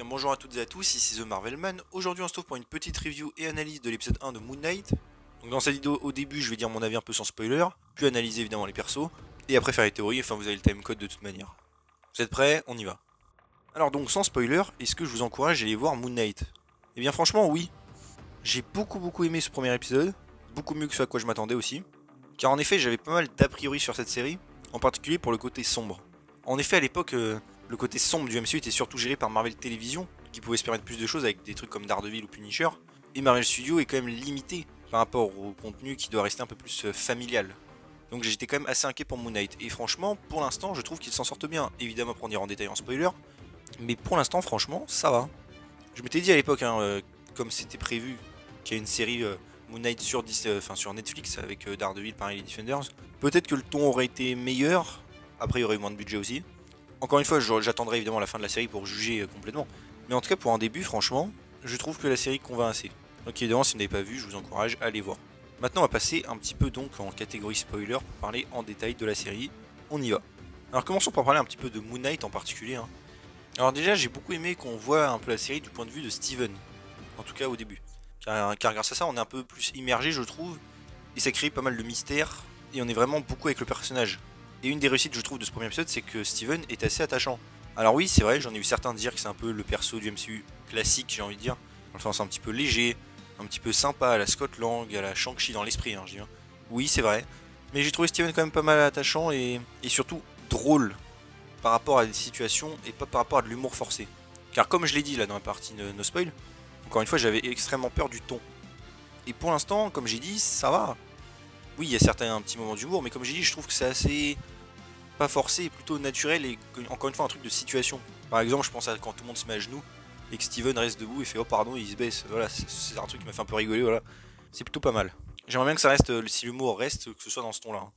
Bien bonjour à toutes et à tous, ici The Marvelman. Aujourd'hui on se trouve pour une petite review et analyse de l'épisode 1 de Moon Knight. Donc dans cette vidéo au début je vais dire mon avis un peu sans spoiler, puis analyser évidemment les persos, et après faire les théories, enfin vous avez le timecode de toute manière. Vous êtes prêts? On y va. Alors donc sans spoiler, est-ce que je vous encourage à aller voir Moon Knight? Eh bien franchement oui. J'ai beaucoup aimé ce premier épisode, beaucoup mieux que ce à quoi je m'attendais aussi. Car en effet j'avais pas mal d'a priori sur cette série, en particulier pour le côté sombre. En effet à l'époque, le côté sombre du MCU était surtout géré par Marvel Television, qui pouvait se permettre plus de choses avec des trucs comme Daredevil ou Punisher, et Marvel Studios est quand même limité par rapport au contenu qui doit rester un peu plus familial. Donc j'étais quand même assez inquiet pour Moon Knight, et franchement, pour l'instant, je trouve qu'ils s'en sortent bien. Évidemment, pour en dire en détail en spoiler, mais pour l'instant, franchement, ça va. Je m'étais dit à l'époque, comme c'était prévu, qu'il y a une série Moon Knight sur, sur Netflix avec Daredevil, pareil, les Defenders, peut-être que le ton aurait été meilleur, après il y aurait eu moins de budget aussi. Encore une fois, j'attendrai évidemment la fin de la série pour juger complètement. Mais en tout cas, pour un début, franchement, je trouve que la série convainc assez. Donc évidemment, si vous n'avez pas vu, je vous encourage à aller voir. Maintenant, on va passer un petit peu donc en catégorie spoiler pour parler en détail de la série. On y va. Alors commençons par parler un petit peu de Moon Knight en particulier. Alors déjà, j'ai beaucoup aimé qu'on voit un peu la série du point de vue de Steven. En tout cas au début. Car grâce à ça, on est un peu plus immergé, je trouve. Et ça crée pas mal de mystères. Et on est vraiment beaucoup avec le personnage. Et une des réussites, je trouve, de ce premier épisode, c'est que Steven est assez attachant. Alors oui, c'est vrai, j'en ai eu certains dire que c'est un peu le perso du MCU classique, j'ai envie de dire. Enfin, c'est un petit peu léger, un petit peu sympa, à la Scott Lang, à la Shang-Chi dans l'esprit, je dis. Oui, c'est vrai. Mais j'ai trouvé Steven quand même pas mal attachant et surtout drôle par rapport à des situations et pas par rapport à de l'humour forcé. Car comme je l'ai dit là dans la partie no spoil, encore une fois, j'avais extrêmement peur du ton. Et pour l'instant, comme j'ai dit, ça va. Oui, il y a certains petits moments d'humour, mais comme j'ai dit, je trouve que c'est assez pas forcé, plutôt naturel et encore une fois un truc de situation. Par exemple, je pense à quand tout le monde se met à genoux et que Steven reste debout et fait oh pardon, il se baisse. Voilà, c'est un truc qui m'a fait un peu rigoler. Voilà, c'est plutôt pas mal. J'aimerais bien que ça reste, si l'humour reste, que ce soit dans ce ton-là.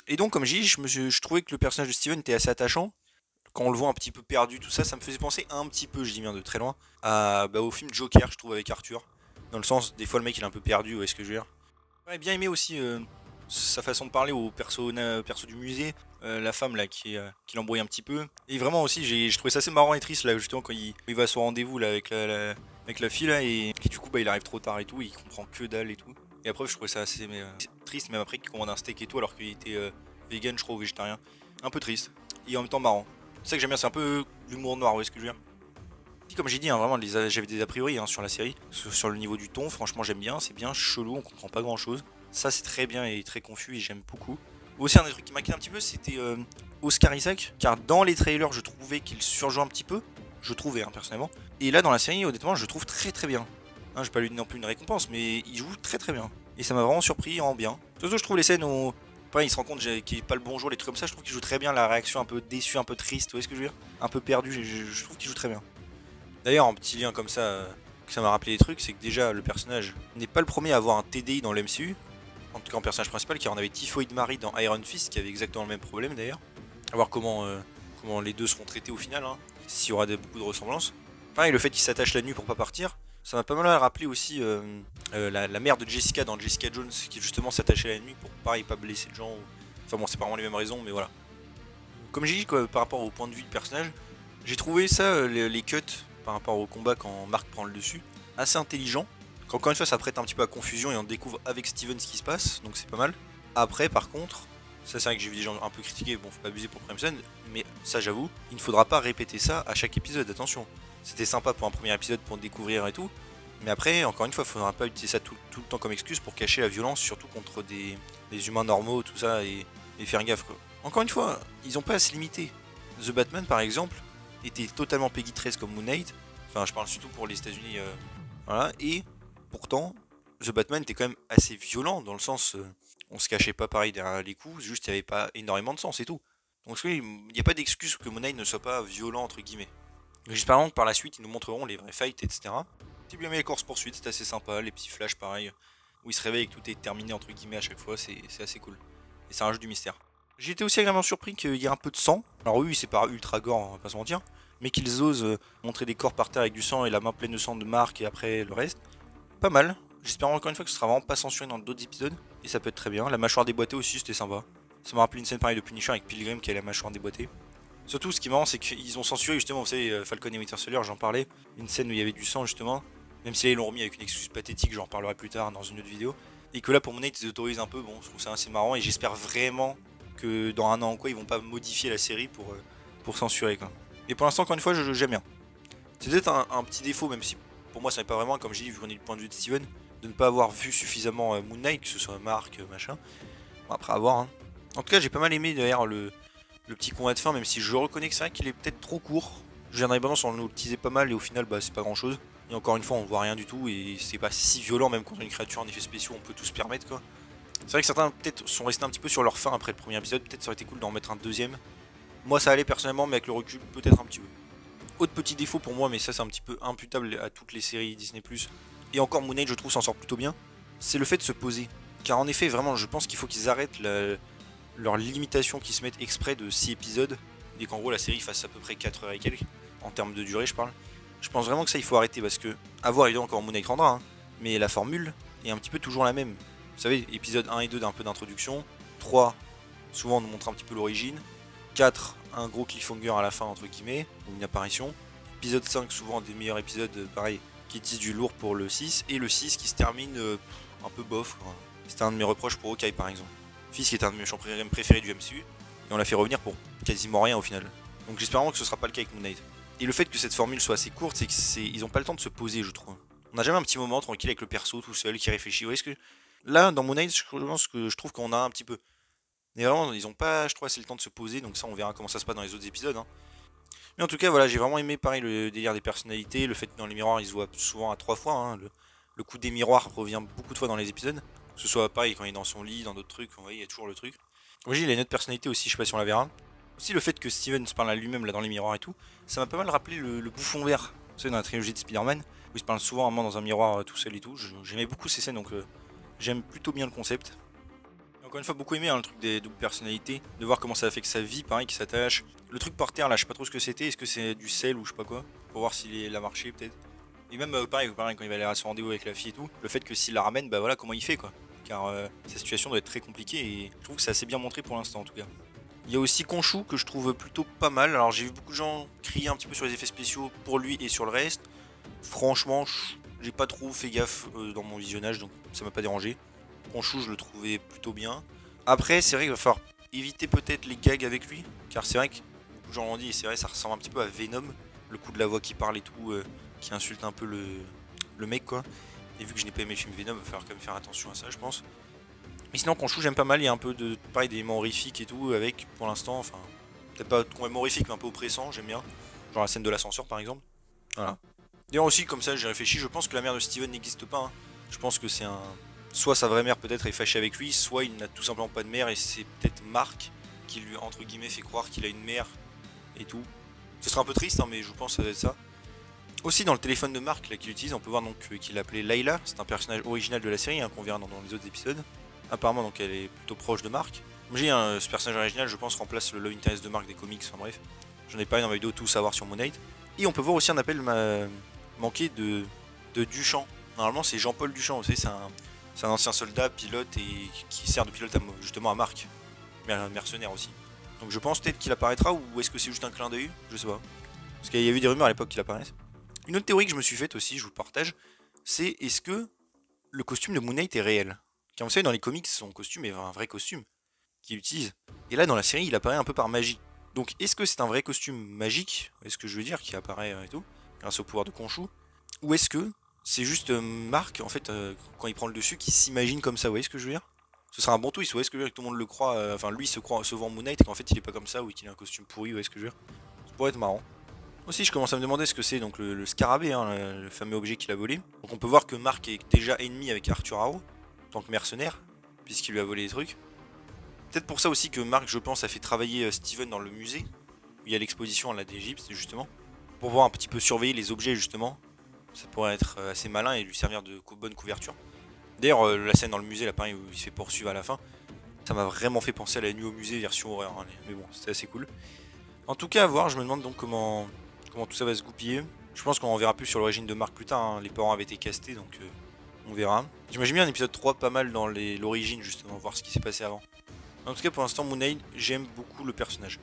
Et donc, comme j'ai dit, je trouvais que le personnage de Steven était assez attachant. Quand on le voit un petit peu perdu, tout ça, ça me faisait penser un petit peu, je dis bien de très loin, au film Joker, je trouve, avec Arthur. Dans le sens, des fois, le mec il est un peu perdu, où est-ce que je veux dire. J'aurais bien aimé aussi sa façon de parler au perso du musée, la femme là qui l'embrouille un petit peu. Et vraiment aussi, j'ai trouvé ça assez marrant et triste là, justement, quand il va à son rendez-vous là avec la fille là, et du coup, il arrive trop tard et tout, il comprend que dalle et tout. Et après, je trouvais ça assez triste, même après qu'il commande un steak et tout, alors qu'il était vegan, je crois, ou végétarien. Un peu triste, et en même temps marrant. C'est ça que j'aime bien, c'est un peu l'humour noir, vous voyez ce que je veux dire. Comme j'ai dit, vraiment, j'avais des a priori sur la série, sur le niveau du ton, franchement j'aime bien, c'est bien chelou, on comprend pas grand chose. Ça c'est très bien et très confus et j'aime beaucoup. Aussi un des trucs qui m'inquiète un petit peu, c'était Oscar Isaac, car dans les trailers je trouvais qu'il surjoue un petit peu, je trouvais personnellement. Et là dans la série, honnêtement, je le trouve très bien. Je vais pas lui donner non plus une récompense, mais il joue très bien. Et ça m'a vraiment surpris en bien. Surtout je trouve les scènes où pareil, il se rend compte qu'il est pas le bon jour, les trucs comme ça, je trouve qu'il joue très bien, la réaction un peu déçue, un peu triste, vous voyez ce que je veux dire, un peu perdu, je trouve qu'il joue très bien. D'ailleurs, un petit lien comme ça, que ça m'a rappelé des trucs, c'est que déjà le personnage n'est pas le premier à avoir un TDI dans le MCU, en tout cas en personnage principal, car on avait Typhoid Mary dans Iron Fist qui avait exactement le même problème d'ailleurs. A voir comment les deux seront traités au final, s'il y aura beaucoup de ressemblances. Pareil, le fait qu'il s'attache la nuit pour pas partir, ça m'a pas mal rappelé aussi la mère de Jessica dans Jessica Jones, qui justement s'attachait la nuit pour pareil pas blesser de gens. Enfin bon, c'est pas vraiment les mêmes raisons, mais voilà. Comme j'ai dit, par rapport au point de vue du personnage, j'ai trouvé ça, les cuts par rapport au combat quand Mark prend le dessus, assez intelligent. Encore une fois, ça prête un petit peu à confusion et on découvre avec Steven ce qui se passe, donc c'est pas mal. Après, par contre, ça c'est vrai que j'ai vu des gens un peu critiquer, bon, faut pas abuser pour le premier épisode, mais ça j'avoue, il ne faudra pas répéter ça à chaque épisode, attention. C'était sympa pour un premier épisode pour découvrir et tout, mais après, encore une fois, il faudra pas utiliser ça tout le temps comme excuse pour cacher la violence, surtout contre des humains normaux, tout ça, et faire gaffe quoi. Encore une fois, ils ont pas à se limiter. The Batman par exemple était totalement Peggy 13 comme Moon Knight. Enfin, je parle surtout pour les États-Unis. Voilà. Et pourtant, The Batman était quand même assez violent dans le sens, on se cachait pas pareil derrière les coups, juste il n'y avait pas énormément de sang, c'est tout. Donc il n'y a pas d'excuse que Moon Knight ne soit pas violent entre guillemets. J'espère que par la suite ils nous montreront les vrais fights, etc. Si bien aimé les courses poursuites, c'est assez sympa, les petits flashs pareil, où il se réveille et que tout est terminé entre guillemets à chaque fois, c'est assez cool. Et ça rajoute du mystère. J'ai été aussi agréablement surpris qu'il y ait un peu de sang. Alors oui, c'est pas ultra gore, on va pas se mentir. Mais qu'ils osent montrer des corps par terre avec du sang et la main pleine de sang de Mark et après le reste. Pas mal. J'espère encore une fois que ce sera vraiment pas censuré dans d'autres épisodes. Et ça peut être très bien. La mâchoire déboîtée aussi, c'était sympa. Ça m'a rappelé une scène pareille de Punisher avec Pilgrim qui a la mâchoire déboîtée. Surtout, ce qui est marrant, c'est qu'ils ont censuré justement, vous savez, Falcon et Winter Soldier, j'en parlais, une scène où il y avait du sang justement, même si là ils l'ont remis avec une excuse pathétique, j'en reparlerai plus tard dans une autre vidéo. Et que là pour Moon Knight ils autorisent un peu, bon, je trouve ça assez marrant et j'espère vraiment que dans un an ou quoi ils vont pas modifier la série pour censurer quoi. Et pour l'instant, encore une fois, j'aime bien. C'est peut-être un petit défaut, même si pour moi ça n'est pas vraiment, comme j'ai dit, vu qu'on est du point de vue de Steven, de ne pas avoir vu suffisamment Moon Knight, que ce soit Mark, machin. Bon, après avoir, hein. En tout cas, j'ai pas mal aimé d'ailleurs le petit combat de fin, même si je reconnais que c'est vrai qu'il est peut-être trop court. Je viens d'Indépendance, on nous le teasait pas mal et au final, bah, c'est pas grand chose. Et encore une fois, on voit rien du tout et c'est pas si violent, même contre une créature en effet spéciaux, on peut tout se permettre quoi. C'est vrai que certains peut-être sont restés un petit peu sur leur fin après le premier épisode, peut-être ça aurait été cool d'en mettre un deuxième. Moi ça allait personnellement, mais avec le recul, peut-être un petit peu. Autre petit défaut pour moi, mais ça c'est un petit peu imputable à toutes les séries Disney+, et encore Moon Knight je trouve s'en sort plutôt bien, c'est le fait de se poser. Car en effet, vraiment, je pense qu'il faut qu'ils arrêtent leur limitation qui se mettent exprès de 6 épisodes, et qu'en gros la série fasse à peu près 4 heures et quelques, en termes de durée je parle. Je pense vraiment que ça il faut arrêter parce que, à voir évidemment encore Moon Knight rendra, hein, mais la formule est un petit peu toujours la même. Vous savez, épisode 1 et 2 d'un peu d'introduction, 3 souvent on nous montre un petit peu l'origine, 4 un gros cliffhanger à la fin entre guillemets, ou une apparition, épisode 5 souvent des meilleurs épisodes pareil, qui disent du lourd pour le 6, et le 6 qui se termine un peu bof quoi. C'était un de mes reproches pour Hawkeye par exemple. Fils qui est un de mes méchants préférés du MCU, et on l'a fait revenir pour quasiment rien au final. Donc j'espère vraiment que ce sera pas le cas avec Moon Knight. Et le fait que cette formule soit assez courte, c'est qu'ils ont pas le temps de se poser, je trouve. On n'a jamais un petit moment tranquille avec le perso tout seul qui réfléchit. Vous voyez ce que là dans Moon Knight, je trouve qu'on a un petit peu. Mais vraiment, ils ont pas, je trouve, assez le temps de se poser, donc ça on verra comment ça se passe dans les autres épisodes. Hein. Mais en tout cas, voilà, j'ai vraiment aimé pareil le délire des personnalités, le fait que dans les miroirs ils se voient souvent à 3 fois. Hein. Le coup des miroirs revient beaucoup de fois dans les épisodes. Que ce soit pareil quand il est dans son lit, dans d'autres trucs, vous voyez, il y a toujours le truc. Oui, il a une autre personnalité aussi, je sais pas si on la verra. Aussi le fait que Steven se parle à lui-même là dans les miroirs et tout, ça m'a pas mal rappelé le bouffon vert, vous savez, dans la trilogie de Spider-Man, où il se parle souvent vraiment dans un miroir tout seul et tout. J'aimais beaucoup ces scènes, donc j'aime plutôt bien le concept. Encore une fois, beaucoup aimé hein, le truc des doubles personnalités, de voir comment ça affecte sa vie, pareil, qui s'attache. Le truc par terre là, je sais pas trop ce que c'était, est-ce que c'est du sel ou je sais pas quoi, pour voir s'il a marché peut-être. Et même pareil, quand il va aller à son rendez-vous avec la fille et tout, le fait que s'il la ramène, bah voilà comment il fait quoi. Car sa situation doit être très compliquée et je trouve que c'est assez bien montré pour l'instant en tout cas. Il y a aussi Khonshu que je trouve plutôt pas mal. Alors j'ai vu beaucoup de gens crier un petit peu sur les effets spéciaux pour lui et sur le reste. Franchement, j'ai pas trop fait gaffe dans mon visionnage donc ça m'a pas dérangé. Khonshu je le trouvais plutôt bien. Après c'est vrai qu'il va falloir éviter peut-être les gags avec lui. Car c'est vrai que beaucoup de gens l'ont dit et c'est vrai ça ressemble un petit peu à Venom. Le coup de la voix qui parle et tout, qui insulte un peu le mec quoi. Et vu que je n'ai pas aimé le film Venom, il va falloir quand même faire attention à ça je pense. Mais sinon Khonshu j'aime pas mal, il y a un peu de pareil d'éléments horrifiques et tout avec pour l'instant, enfin peut-être pas complètement horrifique mais un peu oppressant, j'aime bien. Genre la scène de l'ascenseur par exemple. Voilà. D'ailleurs aussi comme ça j'ai réfléchi, je pense que la mère de Steven n'existe pas. Hein. Je pense que c'est un. Soit sa vraie mère peut-être est fâchée avec lui, soit il n'a tout simplement pas de mère et c'est peut-être Mark qui lui entre guillemets fait croire qu'il a une mère et tout. Ce serait un peu triste hein, mais je pense que ça doit être ça. Aussi dans le téléphone de Mark qu'il utilise, on peut voir donc qu'il l'appelait Layla, c'est un personnage original de la série hein, qu'on verra dans les autres épisodes. Apparemment donc elle est plutôt proche de Mark. Moi j'ai ce personnage original je pense remplace le Love Interest de Mark des comics, enfin bref. J'en ai parlé dans ma vidéo tout savoir sur Moon Knight. Et on peut voir aussi un appel manqué de Duchamp. Normalement c'est Jean-Paul Duchamp, vous savez c'est un ancien soldat, pilote et qui sert de pilote justement à Mark. Mais un mercenaire aussi. Donc je pense peut-être qu'il apparaîtra ou est-ce que c'est juste un clin d'œil, je sais pas. Parce qu'il y a eu des rumeurs à l'époque qu'il apparaisse. Une autre théorie que je me suis faite aussi, je vous le partage, c'est est-ce que le costume de Moon Knight est réel? Car vous savez, dans les comics, son costume est un vrai costume qu'il utilise. Et là, dans la série, il apparaît un peu par magie. Donc, est-ce que c'est un vrai costume magique, est-ce que je veux dire, qui apparaît et tout, grâce au pouvoir de Khonshu? Ou est-ce que c'est juste Mark, en fait, quand il prend le dessus, qui s'imagine comme ça, vous voyez ce que je veux dire? Ce sera un bon twist, vous voyez ce que je veux dire, que tout le monde le croit, enfin lui se vend Moon Knight, et qu'en fait il est pas comme ça, ou qu'il a un costume pourri, vous voyez ce que je veux dire? Ça pourrait être marrant. Aussi, je commence à me demander ce que c'est, donc le scarabée, hein, le fameux objet qu'il a volé. Donc on peut voir que Mark est déjà ennemi avec Arthur Harrow, en tant que mercenaire, puisqu'il lui a volé des trucs. Peut-être pour ça aussi que Mark, je pense, a fait travailler Steven dans le musée, où il y a l'exposition à la d'Égypte, justement, pour pouvoir un petit peu surveiller les objets, justement. Ça pourrait être assez malin et lui servir de bonne couverture. D'ailleurs, la scène dans le musée, là, pareil, où il se fait poursuivre à la fin, ça m'a vraiment fait penser à la nuit au musée version horreur, hein, mais bon, c'était assez cool. En tout cas, à voir, je me demande donc comment tout ça va se goupiller. Je pense qu'on en verra plus sur l'origine de Mark plus tard, hein. Les parents avaient été castés, donc on verra. J'imagine bien un épisode 3 pas mal dans l'origine, justement, voir ce qui s'est passé avant. En tout cas, pour l'instant, Moon Knight, j'aime beaucoup le personnage.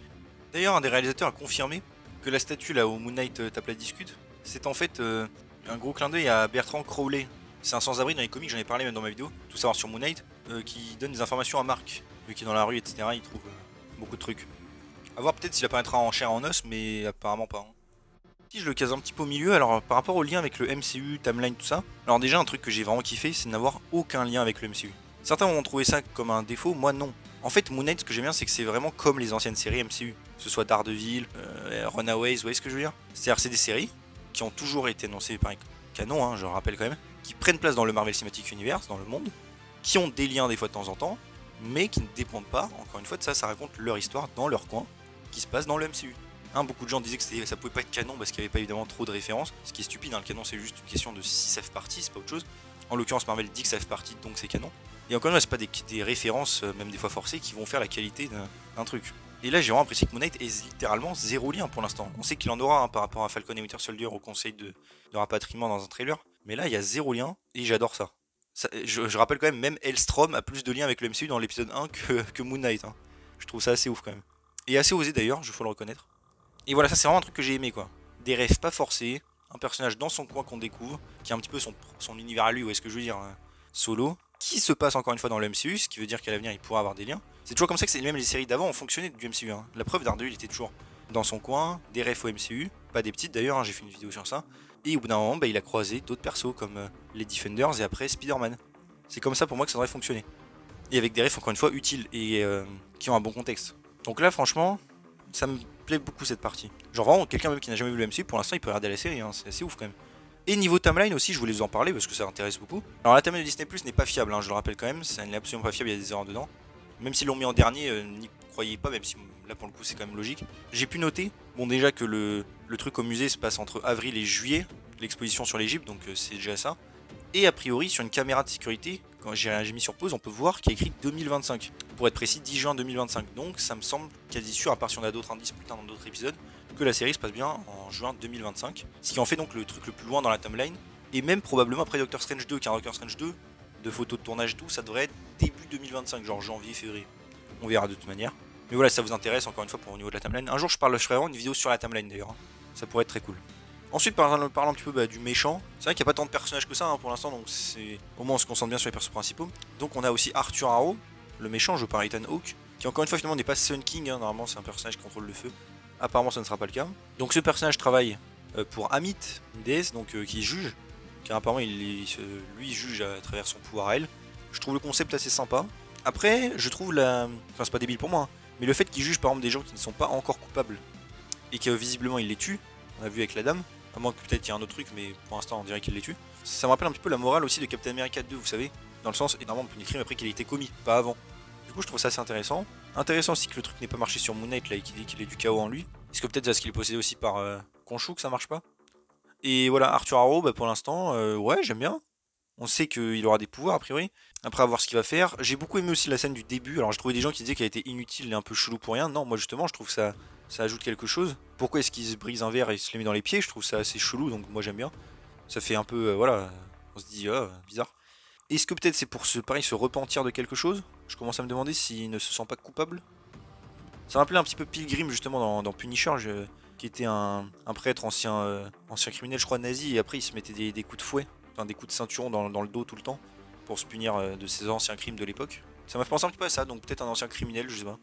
D'ailleurs, un des réalisateurs a confirmé que la statue là où Moon Knight tape la discute, c'est en fait un gros clin d'œil à Bertrand Crowley. C'est un sans-abri dans les comics, j'en ai parlé même dans ma vidéo, tout savoir sur Moon Knight, qui donne des informations à Mark. Vu qu'il est dans la rue, etc., il trouve beaucoup de trucs. A voir peut-être s'il apparaîtra en chair et en os, mais apparemment pas. Hein. Si je le case un petit peu au milieu, alors par rapport au lien avec le MCU, timeline, tout ça, alors déjà un truc que j'ai vraiment kiffé, c'est de n'avoir aucun lien avec le MCU. Certains vont trouver ça comme un défaut, moi non. En fait, Moon Knight, ce que j'aime bien, c'est que c'est vraiment comme les anciennes séries MCU. Que ce soit Daredevil, Runaways, vous voyez ce que je veux dire? C'est-à-dire c'est des séries qui ont toujours été annoncées par canon, hein, je le rappelle quand même, qui prennent place dans le Marvel Cinematic Universe, dans le monde, qui ont des liens des fois de temps en temps, mais qui ne dépendent pas, encore une fois de ça, ça raconte leur histoire dans leur coin, qui se passe dans le MCU. Hein, beaucoup de gens disaient que ça pouvait pas être canon parce qu'il n'y avait pas évidemment trop de références, ce qui est stupide, hein, le canon c'est juste une question de si ça fait partie, c'est pas autre chose. En l'occurrence Marvel dit que ça fait partie, donc c'est canon. Et encore une fois, c'est pas des références, même des fois forcées, qui vont faire la qualité d'un truc. Et là, j'ai vraiment apprécié que Moon Knight ait littéralement zéro lien pour l'instant. On sait qu'il en aura hein, par rapport à Falcon et Winter Soldier au conseil de rapatriement dans un trailer, mais là, il y a zéro lien, et j'adore ça. Je rappelle quand même Hellstrom a plus de liens avec le MCU dans l'épisode 1 que Moon Knight. Hein. Je trouve ça assez ouf quand même. Et assez osé d'ailleurs, il faut le reconnaître. Et voilà, ça c'est vraiment un truc que j'ai aimé quoi. Des rêves pas forcés, un personnage dans son coin qu'on découvre, qui a un petit peu son univers à lui, ou est-ce que je veux dire, solo, qui se passe encore une fois dans le MCU, ce qui veut dire qu'à l'avenir il pourra avoir des liens. C'est toujours comme ça que même les séries d'avant ont fonctionné du MCU. Hein. La preuve, Daredevil était toujours dans son coin, des refs au MCU, pas des petites d'ailleurs, hein, j'ai fait une vidéo sur ça. Et au bout d'un moment, il a croisé d'autres persos comme les Defenders et après Spider-Man. C'est comme ça pour moi que ça devrait fonctionner. Et avec des refs encore une fois utiles et qui ont un bon contexte. Donc là franchement, ça me plaît beaucoup cette partie. Genre vraiment, quelqu'un même qui n'a jamais vu le MCU, pour l'instant il peut regarder la série, hein, c'est assez ouf quand même. Et niveau timeline aussi, je voulais vous en parler parce que ça intéresse beaucoup. Alors la timeline de Disney Plus n'est pas fiable, hein, je le rappelle quand même, ça n'est absolument pas fiable, il y a des erreurs dedans. Même s'ils l'ont mis en dernier, n'y croyez pas, même si là pour le coup c'est quand même logique. J'ai pu noter, bon déjà que le truc au musée se passe entre avril et juillet, l'exposition sur l'Egypte, donc c'est déjà ça. Et a priori sur une caméra de sécurité, quand j'ai mis sur pause, on peut voir qu'il y a écrit 2025. Pour être précis, 10 juin 2025. Donc ça me semble quasi sûr, à part si on a d'autres indices plus tard dans d'autres épisodes, que la série se passe bien en juin 2025. Ce qui en fait donc le truc le plus loin dans la timeline. Et même probablement après Doctor Strange 2, car Doctor Strange 2, de photos de tournage et tout, ça devrait être début 2025, genre janvier, février. On verra de toute manière. Mais voilà, si ça vous intéresse, encore une fois, pour au niveau de la timeline. Un jour je ferai vraiment une vidéo sur la timeline d'ailleurs. Ça pourrait être très cool. Ensuite, parlant un petit peu du méchant, c'est vrai qu'il n'y a pas tant de personnages que ça hein, pour l'instant, donc c'est au moins on se concentre bien sur les persos principaux. Donc on a aussi Arthur Harrow, le méchant joué par Ethan Hawke, qui encore une fois finalement n'est pas Sun King, hein, normalement c'est un personnage qui contrôle le feu. Apparemment ça ne sera pas le cas. Donc ce personnage travaille pour Amit, une déesse, donc qui juge, car apparemment lui juge à travers son pouvoir à elle. Je trouve le concept assez sympa. Après, je trouve enfin c'est pas débile pour moi, hein, mais le fait qu'il juge par exemple des gens qui ne sont pas encore coupables, et que visiblement il les tue, on a vu avec la dame, à moins que peut-être il y a un autre truc, mais pour l'instant on dirait qu'il les tue. Ça me rappelle un petit peu la morale aussi de Captain America 2, vous savez, dans le sens, énormément de crimes après qu'il ait été commis, pas avant. Du coup je trouve ça assez intéressant. Intéressant aussi que le truc n'ait pas marché sur Moon Knight là et qu'il dit qu'il ait du chaos en lui. Est-ce que peut-être parce qu'il est possédé aussi par Khonshu que ça marche pas? Et voilà, Arthur Harrow, bah, pour l'instant, ouais j'aime bien. On sait qu'il aura des pouvoirs a priori. Après, à voir ce qu'il va faire. J'ai beaucoup aimé aussi la scène du début. Alors, j'ai trouvé des gens qui disaient qu'elle était inutile et un peu chelou pour rien. Non, moi justement, je trouve que ça ajoute quelque chose. Pourquoi est-ce qu'il se brise un verre et il se le met dans les pieds? Je trouve ça assez chelou, donc moi j'aime bien. Ça fait un peu, voilà, on se dit, bizarre. Est-ce que peut-être c'est pour pareil, se repentir de quelque chose? Je commence à me demander s'il ne se sent pas coupable. Ça me rappelait un petit peu Pilgrim justement dans Punisher, qui était un prêtre ancien criminel, je crois, nazi, et après il se mettait des coups de fouet, enfin des coups de ceinturon dans le dos tout le temps, pour se punir de ses anciens crimes de l'époque. Ça m'a fait penser un petit peu à ça, donc peut-être un ancien criminel, je sais pas.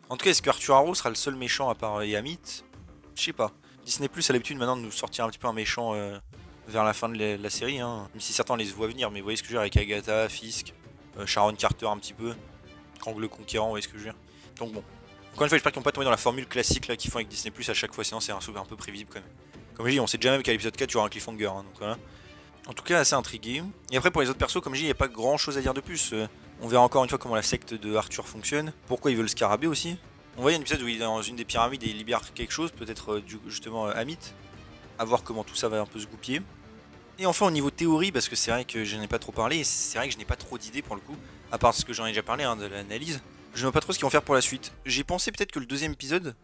En tout cas, est-ce que Arthur Harrow sera le seul méchant à part Amit? Je sais pas. Disney Plus a l'habitude maintenant de nous sortir un petit peu un méchant vers la fin de la série, hein. Même si certains les voient venir, mais vous voyez ce que je veux dire avec Agatha, Fisk, Sharon Carter un petit peu, Krang le Conquérant, vous voyez ce que je veux dire. Donc bon. Encore une fois, j'espère qu'ils n'ont pas tombé dans la formule classique là qu'ils font avec Disney Plus à chaque fois, sinon c'est un peu prévisible quand même. Comme je dis, on sait déjà même qu'à l'épisode 4 tu auras un cliffhanger, hein, donc voilà. En tout cas, assez intrigué. Et après, pour les autres persos, comme je dis, il n'y a pas grand chose à dire de plus. On verra encore une fois comment la secte de Arthur fonctionne. Pourquoi ils veulent le scarabée aussi. On voit il y a un épisode où il est dans une des pyramides et il libère quelque chose, peut-être justement Amit. À voir comment tout ça va un peu se goupiller. Et enfin, au niveau théorie, parce que c'est vrai que je n'en ai pas trop parlé, et c'est vrai que je n'ai pas trop d'idées pour le coup, à part ce que j'en ai déjà parlé, hein, de l'analyse. Je ne vois pas trop ce qu'ils vont faire pour la suite. J'ai pensé peut-être que le deuxième épisode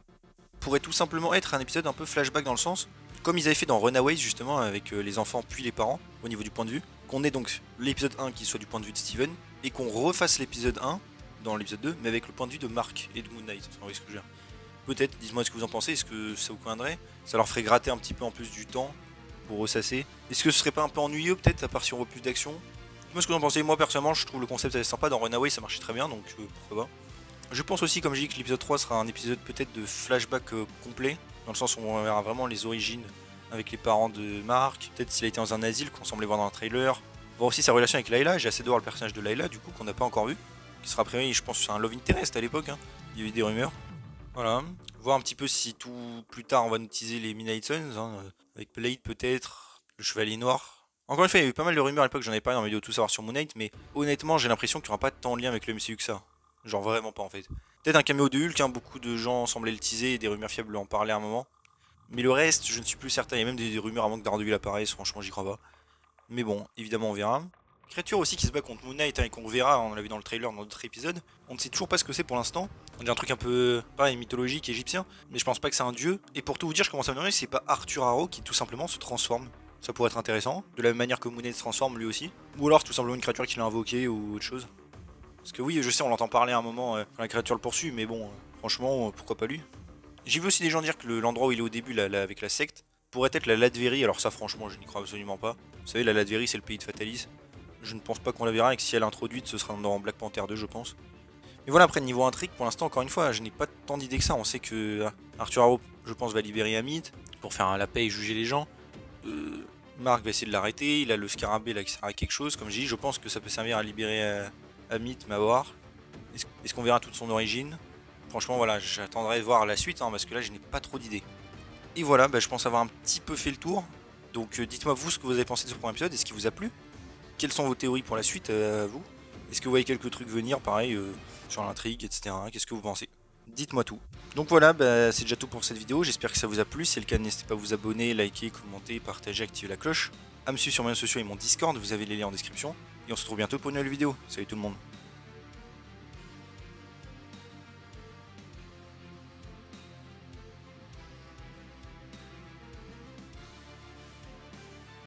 pourrait tout simplement être un épisode un peu flashback dans le sens, comme ils avaient fait dans Runaways justement avec les enfants puis les parents au niveau du point de vue, qu'on ait donc l'épisode 1 qui soit du point de vue de Steven et qu'on refasse l'épisode 1 dans l'épisode 2 mais avec le point de vue de Mark et de Moon Knight. Vous voyez ce que je veux dire. Peut-être, dites-moi ce que vous en pensez, est-ce que ça vous conviendrait? Ça leur ferait gratter un petit peu en plus du temps pour ressasser. Est-ce que ce serait pas un peu ennuyeux peut-être, à part si on veut plus d'action? Dites-moi ce que vous en pensez. Moi personnellement je trouve le concept assez sympa, dans Runaway ça marchait très bien, donc pourquoi pas. Je pense aussi, comme j'ai dit, que l'épisode 3 sera un épisode peut-être de flashback complet, dans le sens où on verra vraiment les origines avec les parents de Mark, peut-être s'il a été dans un asile qu'on semblait voir dans un trailer, voir aussi sa relation avec Layla. J'ai assez de voir le personnage de Layla du coup qu'on n'a pas encore vu, qui sera priori je pense un love interest à l'époque, hein. Il y avait des rumeurs. Voilà, voir un petit peu si tout plus tard on va nous teaser les Midnight Suns, hein, avec Blade peut-être, le Chevalier Noir. Encore une fois il y a eu pas mal de rumeurs à l'époque, j'en ai parlé dans la vidéo Tout savoir sur Moon Knight, mais honnêtement j'ai l'impression qu'il n'y aura pas tant de lien avec le MCU que ça. Genre vraiment pas en fait. Peut-être un caméo de Hulk, hein, beaucoup de gens semblaient le teaser et des rumeurs fiables en parlaient à un moment. Mais le reste, je ne suis plus certain. Il y a même des rumeurs avant que Daredevil apparaisse, franchement j'y crois pas. Mais bon, évidemment on verra. Créature aussi qui se bat contre Moon Knight, hein, et qu'on verra, on l'a vu dans le trailer dans d'autres épisodes. On ne sait toujours pas ce que c'est pour l'instant. On dirait un truc un peu pareil, mythologique, égyptien, mais je pense pas que c'est un dieu. Et pour tout vous dire, je commence à me demander si c'est pas Arthur Harrow qui tout simplement se transforme. Ça pourrait être intéressant, de la même manière que Moon Knight se transforme lui aussi. Ou alors tout simplement une créature qu'il a invoquée ou autre chose. Parce que oui, je sais, on l'entend parler à un moment quand la créature le poursuit, mais bon, franchement, pourquoi pas lui. J'ai vu aussi des gens dire que l'endroit où il est au début, là, avec la secte, pourrait être la Latverie. Alors ça, franchement, je n'y crois absolument pas. Vous savez, la Latverie, c'est le pays de Fatalis. Je ne pense pas qu'on la verra, et que si elle est introduite, ce sera dans Black Panther 2, je pense. Mais voilà, après, niveau intrigue, pour l'instant, encore une fois, je n'ai pas tant d'idées que ça. On sait que Arthur Harrow, je pense, va libérer Amit pour faire la paix et juger les gens. Mark va essayer de l'arrêter. Il a le scarabée là qui sert à quelque chose. Comme j'ai dit, je pense que ça peut servir à libérer Amit, mais à voir. Est-ce qu'on verra toute son origine? Franchement, voilà, j'attendrai de voir la suite, hein, parce que là, je n'ai pas trop d'idées. Et voilà, je pense avoir un petit peu fait le tour. Donc dites-moi vous ce que vous avez pensé de ce premier épisode, est-ce qu'il vous a plu? Quelles sont vos théories pour la suite, vous? Est-ce que vous voyez quelques trucs venir, pareil, sur l'intrigue, etc. Qu'est-ce que vous pensez? Dites-moi tout. Donc voilà, c'est déjà tout pour cette vidéo, j'espère que ça vous a plu. Si c'est le cas, n'hésitez pas à vous abonner, liker, commenter, partager, activer la cloche. À me suivre sur mes réseaux sociaux et mon Discord, vous avez les liens en description. Et on se retrouve bientôt pour une nouvelle vidéo. Salut tout le monde.